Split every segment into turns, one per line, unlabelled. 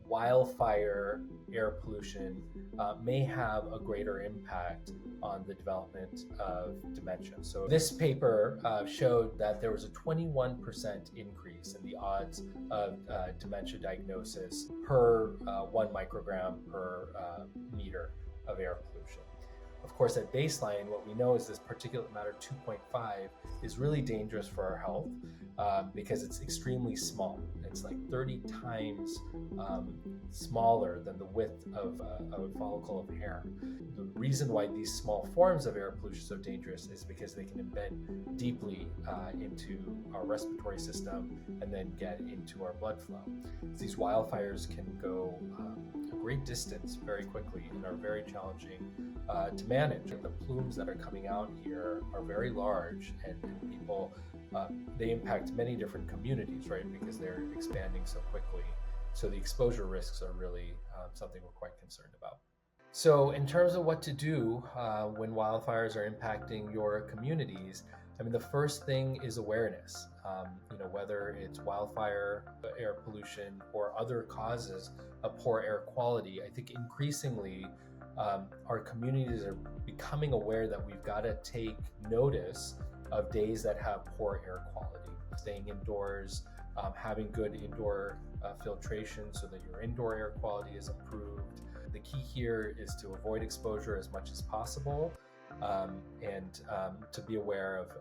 Wildfire air pollution may have a greater impact on the development of dementia. So this paper showed that there was a 21% increase in the odds of dementia diagnosis per 1 microgram per meter of air pollution. Of course, at baseline, what we know is this particulate matter 2.5 is really dangerous for our health because it's extremely small. It's like 30 times smaller than the width of a follicle of hair. The reason why these small forms of air pollution are so dangerous is because they can embed deeply into our respiratory system and then get into our blood flow. These wildfires can go a great distance very quickly and are very challenging to manage. The plumes that are coming out here are very large, and people, they impact many different communities, right? Because they're expanding so quickly. So the exposure risks are really something we're quite concerned about. So in terms of what to do when wildfires are impacting your communities, I mean, the first thing is awareness. Whether it's wildfire, air pollution, or other causes of poor air quality, I think increasingly our communities are becoming aware that we've got to take notice of days that have poor air quality. Staying indoors, having good indoor filtration so that your indoor air quality is improved. The key here is to avoid exposure as much as possible, and to be aware of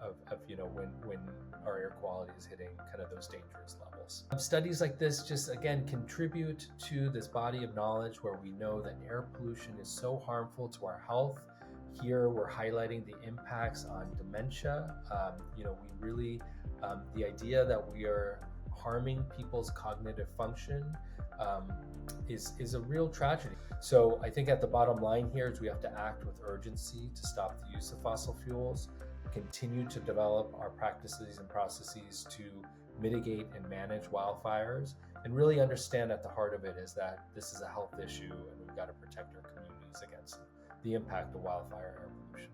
when our air quality is hitting kind of those dangerous levels. Studies like this just again contribute to this body of knowledge where we know that air pollution is so harmful to our health. Here we're highlighting the impacts on dementia. We really, the idea that we are harming people's cognitive function is a real tragedy. So I think at the bottom line here is we have to act with urgency to stop the use of fossil fuels, continue to develop our practices and processes to mitigate and manage wildfires, and really understand at the heart of it is that this is a health issue and we've got to protect our communities against the impact of wildfire air pollution.